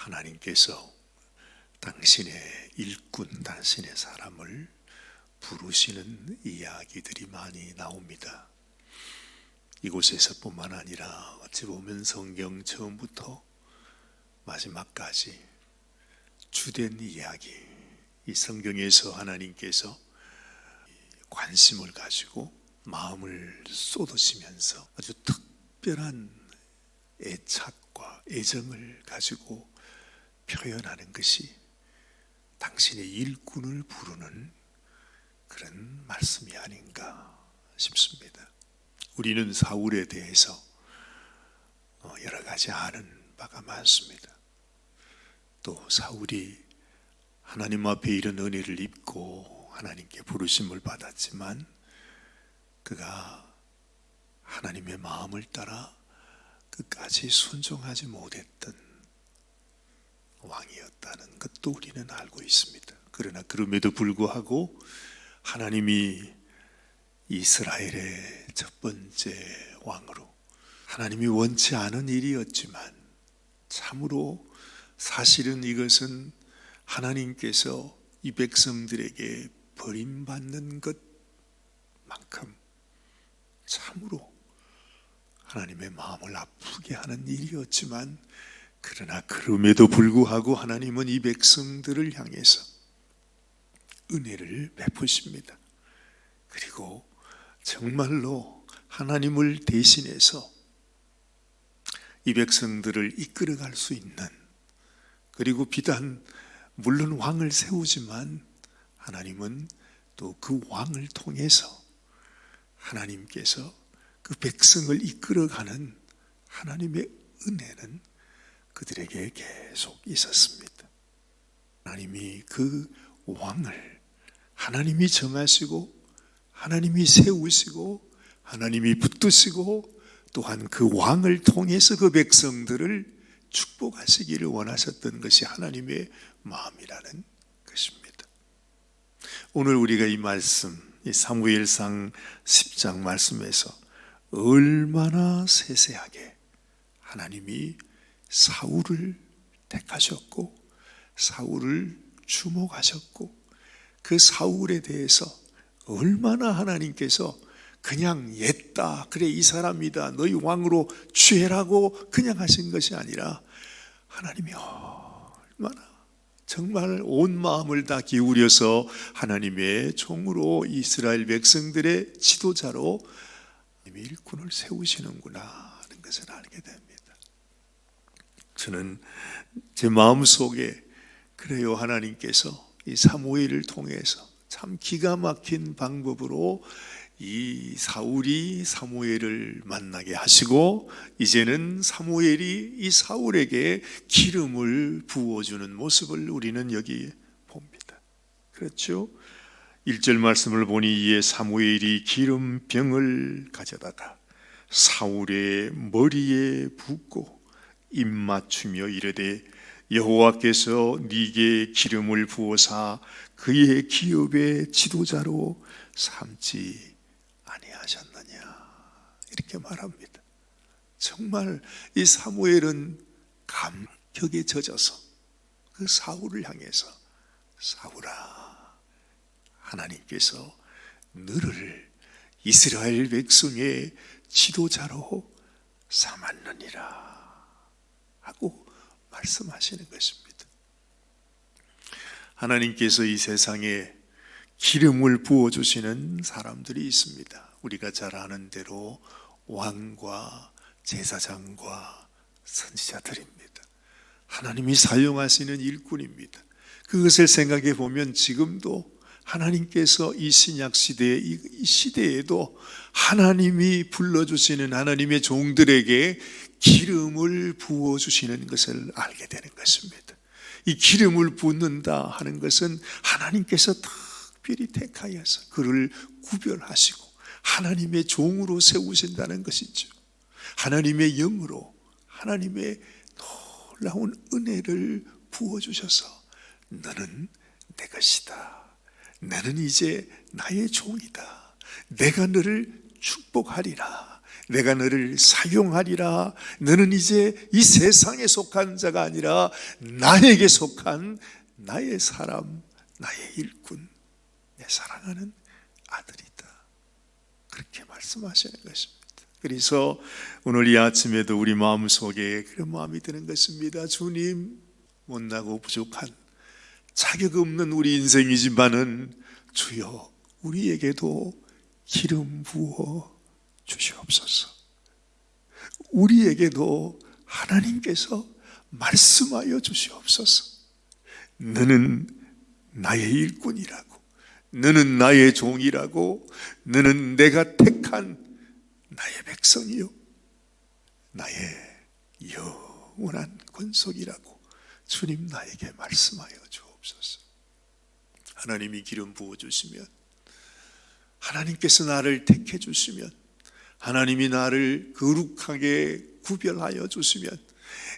하나님께서 당신의 일꾼, 당신의 사람을 부르시는 이야기들이 많이 나옵니다. 이곳에서뿐만 아니라 어찌 보면 성경 처음부터 마지막까지 주된 이야기, 이 성경에서 하나님께서 관심을 가지고 마음을 쏟으시면서 아주 특별한 애착과 애정을 가지고 표현하는 것이 당신의 일꾼을 부르는 그런 말씀이 아닌가 싶습니다. 우리는 사울에 대해서 여러 가지 아는 바가 많습니다. 또 사울이 하나님 앞에 이런 은혜를 입고 하나님께 부르심을 받았지만 그가 하나님의 마음을 따라 끝까지 순종하지 못했던 왕이었다는 것도 우리는 알고 있습니다. 그러나 그럼에도 불구하고 하나님이 이스라엘의 첫 번째 왕으로, 하나님이 원치 않은 일이었지만 참으로 사실은 이것은 하나님께서 이 백성들에게 버림받는 것만큼 참으로 하나님의 마음을 아프게 하는 일이었지만, 그러나 그럼에도 불구하고 하나님은 이 백성들을 향해서 은혜를 베푸십니다. 그리고 정말로 하나님을 대신해서 이 백성들을 이끌어갈 수 있는, 그리고 비단 물론 왕을 세우지만 하나님은 또 그 왕을 통해서 하나님께서 그 백성을 이끌어가는 하나님의 은혜는 그들에게 계속 있었습니다. 하나님이 그 왕을 하나님이 정하시고 하나님이 세우시고 하나님이 붙드시고 또한 그 왕을 통해서 그 백성들을 축복하시기를 원하셨던 것이 하나님의 마음이라는 것입니다. 오늘 우리가 이 말씀, 이 사무엘상 10장 말씀에서 얼마나 세세하게 하나님이 사울을 택하셨고 사울을 주목하셨고 그 사울에 대해서 얼마나 하나님께서 그냥 옛다, 그래 이 사람이다, 너희 왕으로 취해라고 그냥 하신 것이 아니라 하나님이 얼마나 정말 온 마음을 다 기울여서 하나님의 종으로 이스라엘 백성들의 지도자로 일꾼을 세우시는구나 하는 것을 알게 됩니다. 저는 제 마음속에 그래요, 하나님께서 이 사무엘을 통해서 참 기가 막힌 방법으로 이 사울이 사무엘을 만나게 하시고 이제는 사무엘이 이 사울에게 기름을 부어주는 모습을 우리는 여기 봅니다. 그렇죠? 1절 말씀을 보니 이에 사무엘이 기름병을 가져다가 사울의 머리에 붓고 입맞추며 이르되 여호와께서 네게 기름을 부어사 그의 기업의 지도자로 삼지 아니하셨느냐, 이렇게 말합니다. 정말 이 사무엘은 감격에 젖어서 그 사울을 향해서 사울아, 하나님께서 너를 이스라엘 백성의 지도자로 삼았느니라 하고 말씀하시는 것입니다. 하나님께서 이 세상에 기름을 부어주시는 사람들이 있습니다. 우리가 잘 아는 대로 왕과 제사장과 선지자들입니다. 하나님이 사용하시는 일꾼입니다. 그것을 생각해 보면 지금도 하나님께서 이 신약 시대에, 이 시대에도 하나님이 불러주시는 하나님의 종들에게 기름을 부어주시는 것을 알게 되는 것입니다. 이 기름을 붓는다 하는 것은 하나님께서 특별히 택하여서 그를 구별하시고 하나님의 종으로 세우신다는 것이죠. 하나님의 영으로 하나님의 놀라운 은혜를 부어주셔서 너는 내 것이다, 너는 이제 나의 종이다, 내가 너를 축복하리라, 내가 너를 사용하리라. 너는 이제 이 세상에 속한 자가 아니라 나에게 속한 나의 사람, 나의 일꾼, 내 사랑하는 아들이다. 그렇게 말씀하시는 것입니다. 그래서 오늘 이 아침에도 우리 마음속에 그런 마음이 드는 것입니다. 주님, 못나고 부족한 자격 없는 우리 인생이지만은 주여 우리에게도 기름 부어 주시옵소서. 우리에게도 하나님께서 말씀하여 주시옵소서. 너는 나의 일꾼이라고, 너는 나의 종이라고, 너는 내가 택한 나의 백성이요, 나의 영원한 권속이라고 주님 나에게 말씀하여 주옵소서. 하나님이 기름 부어주시면, 하나님께서 나를 택해 주시면, 하나님이 나를 거룩하게 구별하여 주시면,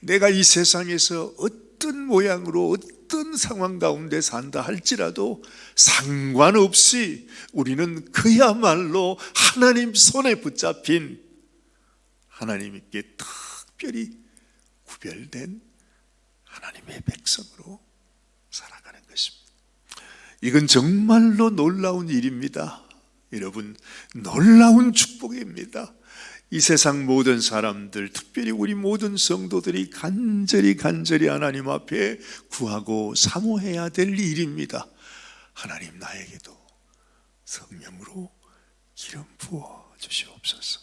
내가 이 세상에서 어떤 모양으로 어떤 상황 가운데 산다 할지라도 상관없이 우리는 그야말로 하나님 손에 붙잡힌 하나님께 특별히 구별된 하나님의 백성으로 살아가는 것입니다. 이건 정말로 놀라운 일입니다. 여러분, 놀라운 축복입니다. 이 세상 모든 사람들, 특별히 우리 모든 성도들이 간절히 하나님 앞에 구하고 사모해야 될 일입니다. 하나님, 나에게도 성령으로 기름 부어 주시옵소서.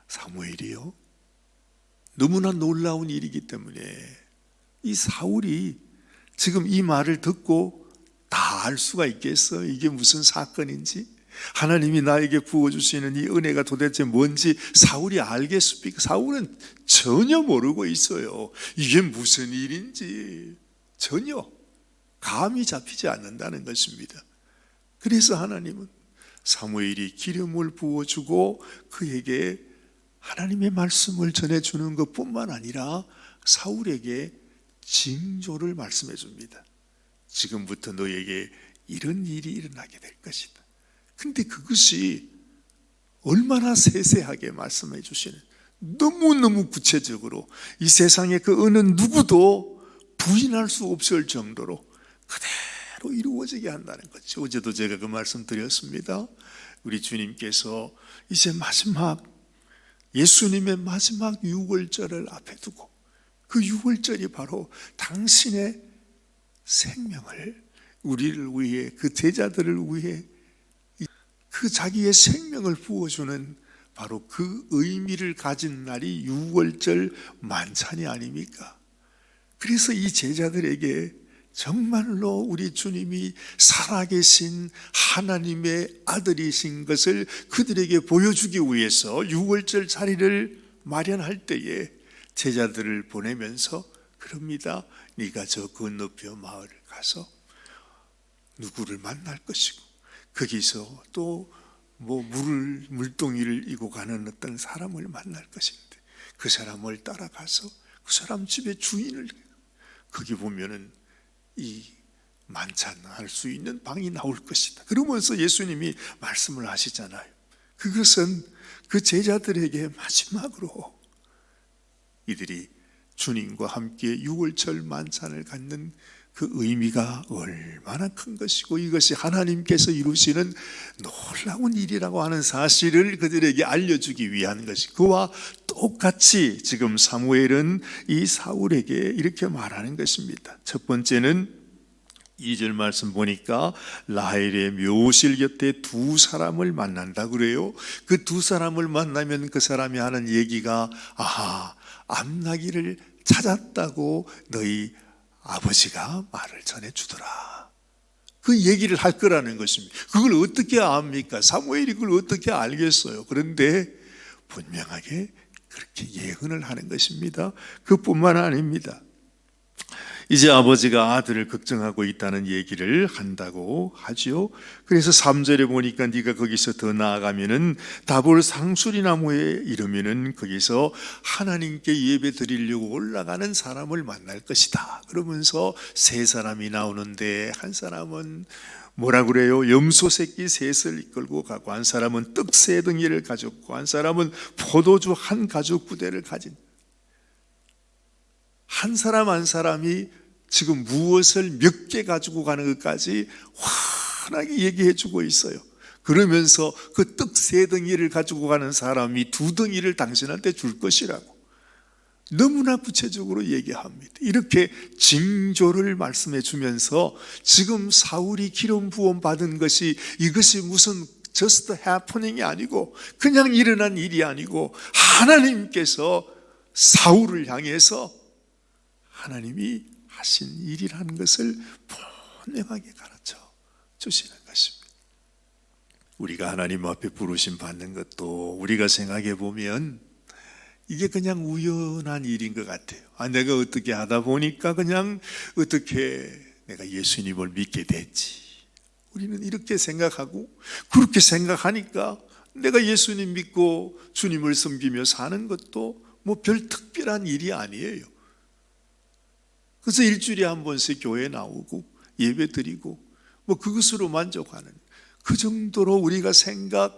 사무엘이요, 너무나 놀라운 일이기 때문에 이 사울이 지금 이 말을 듣고 다 알 수가 있겠어? 이게 무슨 사건인지, 하나님이 나에게 부어주시는 이 은혜가 도대체 뭔지 사울이 알겠습니까? 사울은 전혀 모르고 있어요. 이게 무슨 일인지 전혀 감이 잡히지 않는다는 것입니다. 그래서 하나님은 사무엘이 기름을 부어주고 그에게 하나님의 말씀을 전해주는 것뿐만 아니라 사울에게 징조를 말씀해 줍니다. 지금부터 너에게 이런 일이 일어나게 될 것이다. 근데 그것이 얼마나 세세하게 말씀해 주시는, 너무너무 구체적으로 이 세상에 그 어느 누구도 부인할 수 없을 정도로 그대로 이루어지게 한다는 거죠. 어제도 제가 그 말씀 드렸습니다. 우리 주님께서 이제 마지막, 예수님의 마지막 유월절을 앞에 두고, 그 유월절이 바로 당신의 생명을 우리를 위해, 그 제자들을 위해 그 자기의 생명을 부어주는 바로 그 의미를 가진 날이 유월절 만찬이 아닙니까? 그래서 이 제자들에게 정말로 우리 주님이 살아계신 하나님의 아들이신 것을 그들에게 보여주기 위해서 유월절 자리를 마련할 때에 제자들을 보내면서 그럽니다. 네가 저 건너편 마을을 가서 누구를 만날 것이고, 거기서 또 물동이를 이고 가는 어떤 사람을 만날 것인데, 그 사람을 따라가서 그 사람 집의 주인을, 거기 보면은 이 만찬할 수 있는 방이 나올 것이다. 그러면서 예수님이 말씀을 하시잖아요. 그것은 그 제자들에게 마지막으로 이들이 주님과 함께 유월절 만찬을 갖는 그 의미가 얼마나 큰 것이고, 이것이 하나님께서 이루시는 놀라운 일이라고 하는 사실을 그들에게 알려주기 위한 것이, 그와 똑같이 지금 사무엘은 이 사울에게 이렇게 말하는 것입니다. 첫 번째는 2절 말씀 보니까 라헬의 묘실 곁에 두 사람을 만난다 그래요. 그 두 사람을 만나면 그 사람이 하는 얘기가, 아하, 암나기를 찾았다고 너희 아버지가 말을 전해주더라, 그 얘기를 할 거라는 것입니다. 그걸 어떻게 압니까? 사무엘이 그걸 어떻게 알겠어요? 그런데 분명하게 그렇게 예언을 하는 것입니다. 그뿐만 아닙니다. 이제 아버지가 아들을 걱정하고 있다는 얘기를 한다고 하죠. 그래서 3절에 보니까 네가 거기서 더 나아가면은 다볼 상수리 나무에 이르면은 거기서 하나님께 예배 드리려고 올라가는 사람을 만날 것이다. 그러면서 세 사람이 나오는데 한 사람은 뭐라 그래요? 염소 새끼 셋을 이끌고 가고, 한 사람은 떡 세 덩이를 가졌고, 한 사람은 포도주 한 가죽 부대를 가진, 한 사람 한 사람이 지금 무엇을 몇 개 가지고 가는 것까지 환하게 얘기해 주고 있어요. 그러면서 그 떡 세 덩이를 가지고 가는 사람이 두 덩이를 당신한테 줄 것이라고 너무나 구체적으로 얘기합니다. 이렇게 징조를 말씀해 주면서 지금 사울이 기름 부음 받은 것이, 이것이 무슨 just happening이 아니고 그냥 일어난 일이 아니고 하나님께서 사울을 향해서 하나님이 하신 일이라는 것을 분명하게 가르쳐 주시는 것입니다. 우리가 하나님 앞에 부르심 받는 것도 우리가 생각해 보면 이게 그냥 우연한 일인 것 같아요. 내가 어떻게 하다 보니까 그냥 어떻게 내가 예수님을 믿게 됐지. 우리는 이렇게 생각하고, 그렇게 생각하니까 내가 예수님 믿고 주님을 섬기며 사는 것도 뭐 별 특별한 일이 아니에요. 그래서 일주일에 한 번씩 교회 나오고 예배 드리고 뭐 그것으로 만족하는, 그 정도로 우리가 생각하면서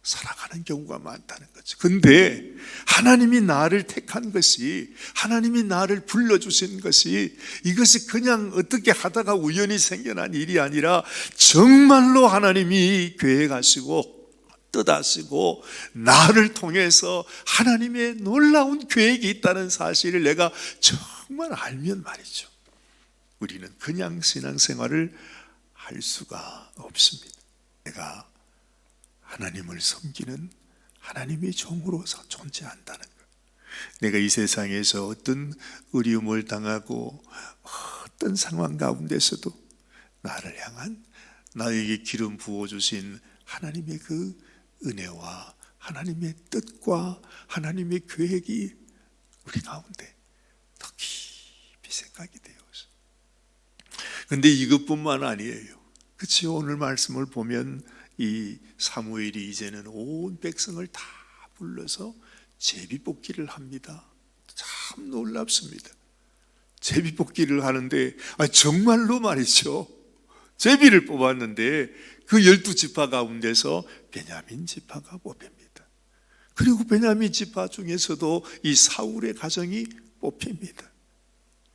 살아가는 경우가 많다는 거죠. 근데 하나님이 나를 택한 것이, 하나님이 나를 불러주신 것이, 이것이 그냥 어떻게 하다가 우연히 생겨난 일이 아니라 정말로 하나님이 계획하시고 뜻하시고 나를 통해서 하나님의 놀라운 계획이 있다는 사실을 내가 정말 알면 말이죠, 우리는 그냥 신앙생활을 할 수가 없습니다. 내가 하나님을 섬기는 하나님의 종으로서 존재한다는 것. 내가 이 세상에서 어떤 어려움을 당하고 어떤 상황 가운데서도 나를 향한, 나에게 기름 부어주신 하나님의 그 은혜와 하나님의 뜻과 하나님의 계획이 우리 가운데 더 깊이 생각이 되어서. 근데 이것뿐만 아니에요. 그치? 오늘 말씀을 보면 이 사무엘이 이제는 온 백성을 다 불러서 제비뽑기를 합니다. 참 놀랍습니다. 제비뽑기를 하는데 정말로 말이죠, 제비를 뽑았는데 그 12지파 가운데서 베냐민 지파가 뽑힙니다. 그리고 베냐민 지파 중에서도 이 사울의 가정이 뽑힙니다.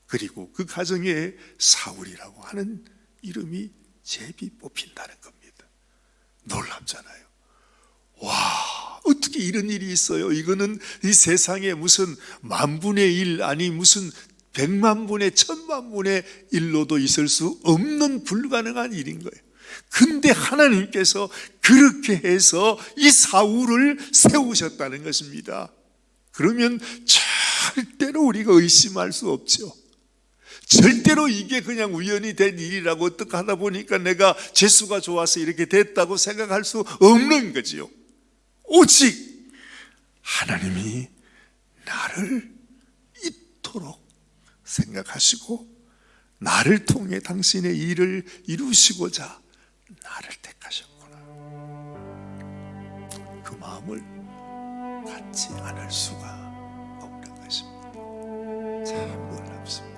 그리고 그 가정에 사울이라고 하는 이름이 제비 뽑힌다는 겁니다. 놀랍잖아요. 와, 어떻게 이런 일이 있어요? 이거는 이 세상에 무슨 만분의 일, 아니 무슨 100만분의 1000만분의 1로도 있을 수 없는 불가능한 일인 거예요. 근데 하나님께서 그렇게 해서 이 사울을 세우셨다는 것입니다. 그러면 절대로 우리가 의심할 수 없죠. 절대로 이게 그냥 우연히 된 일이라고 어떻게 하다 보니까 내가 재수가 좋아서 이렇게 됐다고 생각할 수 없는 거지요. 오직 하나님이 나를 이토록 생각하시고 나를 통해 당신의 일을 이루시고자 나를 택하셨구나. 그 마음을 갖지 않을 수가 없는 것입니다. 참 놀랍습니다.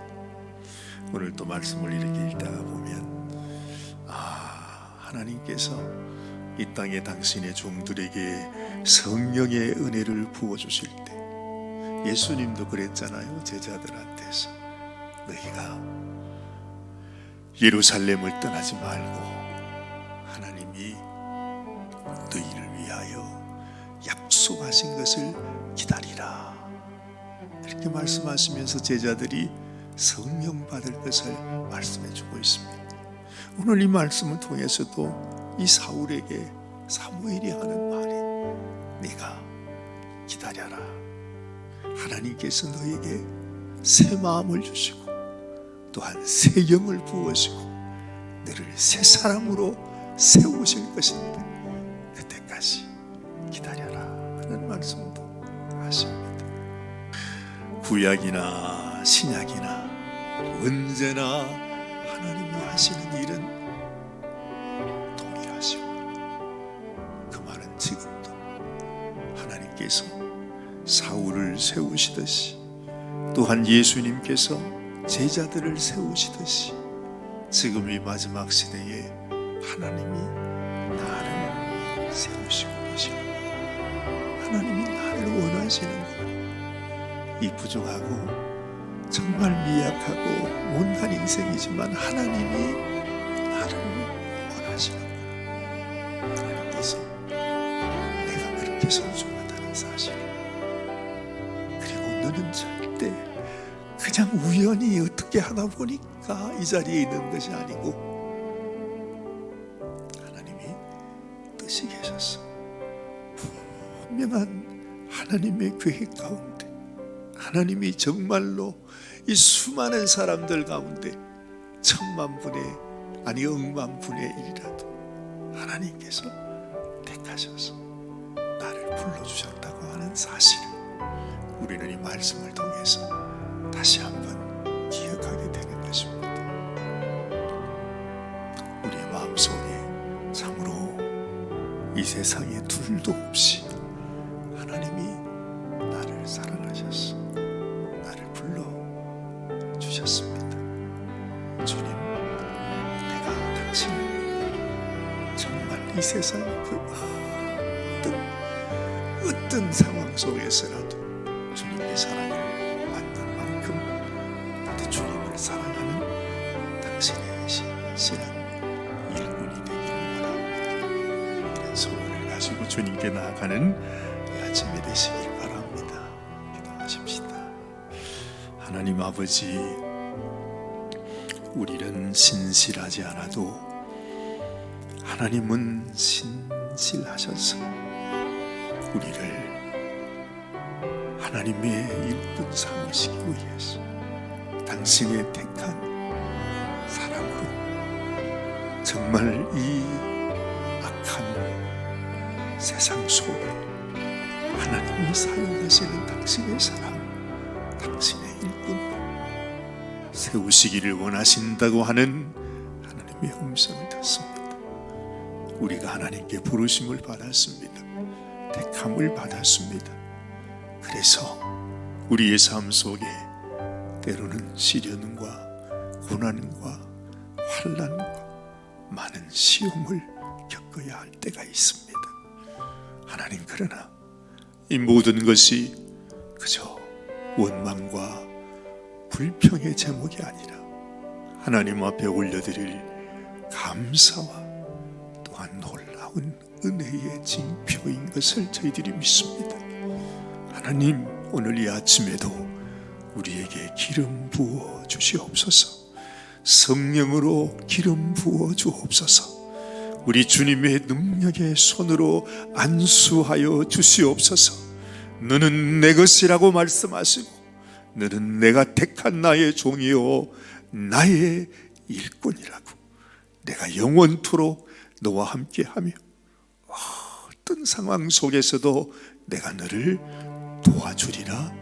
오늘 또 말씀을 이렇게 읽다가 보면 하나님께서 이 땅에 당신의 종들에게 성령의 은혜를 부어주실 때, 예수님도 그랬잖아요. 제자들한테서 너희가 예루살렘을 떠나지 말고 하나님이 너희를 위하여 약속하신 것을 기다리라, 이렇게 말씀하시면서 제자들이 성령 받을 것을 말씀해 주고 있습니다. 오늘 이 말씀을 통해서도 이 사울에게 사무엘이 하는 말이, 네가 기다려라. 하나님께서 너에게 새 마음을 주시고 또한 새 영을 부으시고 너를 새 사람으로 세우실 것인데 그때까지 기다려라 하는 말씀도 하십니다. 구약이나 신약이나 언제나 하나님이 하시는 일은 동일하시고, 그 말은 지금도 하나님께서 사울을 세우시듯이 또한 예수님께서 제자들을 세우시듯이 지금 이 마지막 시대에 하나님이 나를 세우시고 계시는 거야. 하나님이 나를 원하시는 거야. 이 부족하고 정말 미약하고 못난 인생이지만 하나님이 나를 원하시는 거야. 하나님께서 내가 그렇게 소중하다는 사실, 그리고 너는 절대 그냥 우연히 어떻게 하다 보니까 이 자리에 있는 것이 아니고 하나님이 뜻이 계셨어. 분명한 하나님의 계획 가운데 하나님이 정말로 이 수많은 사람들 가운데 10,000,000분의 아니 10,000,000분의 1이라도 하나님께서 택하셔서 나를 불러주셨다고 하는 사실을 우리는 이 말씀을 통해서 다시 한번 기억하게 되는 것입니다. 우리의 마음속에 참으로 이 세상에 둘도 없이 하나님이 나를 사랑하셨어. 나를 불러주셨습니다. 주님, 내가 당신을 정말 이 세상의 어떤 상황 속에서라도 주님의 사랑을 받는 만큼 나도 주님을 사랑하는 당신의 신실한 일꾼이 되기를 바랍니다. 이런 소원을 가지고 주님께 나아가는 이 아침이 되시길 바랍니다. 기도하십시다. 하나님 아버지, 우리는 신실하지 않아도 하나님은 신실하셔서 우리를 하나님의 일꾼 삼으시기 위해서 당신의 택한 사람으로 정말 이 악한 세상 속에 하나님이 사용하시는 당신의 사람, 당신의 일꾼 세우시기를 원하신다고 하는 하나님의 음성을 듣습니다. 우리가 하나님께 부르심을 받았습니다. 택함을 받았습니다. 그래서 우리의 삶 속에 때로는 시련과 고난과 환난과 많은 시험을 겪어야 할 때가 있습니다. 하나님, 그러나 이 모든 것이 그저 원망과 불평의 제목이 아니라 하나님 앞에 올려드릴 감사와 또한 놀라운 은혜의 징표인 것을 저희들이 믿습니다. 하나님, 오늘 이 아침에도 우리에게 기름 부어 주시옵소서. 성령으로 기름 부어 주옵소서. 우리 주님의 능력의 손으로 안수하여 주시옵소서. 너는 내 것이라고 말씀하시고 너는 내가 택한 나의 종이요 나의 일꾼이라고, 내가 영원토록 너와 함께하며 어떤 상황 속에서도 내가 너를 도와주리라,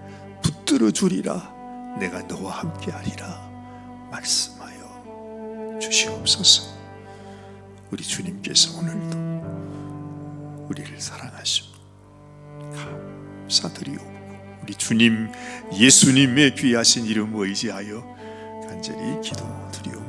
붙들어 주리라, 내가 너와 함께하리라 말씀하여 주시옵소서. 우리 주님께서 오늘도 우리를 사랑하시고 감사드리옵고 우리 주님 예수님의 귀하신 이름 의지하여 간절히 기도드리옵소서.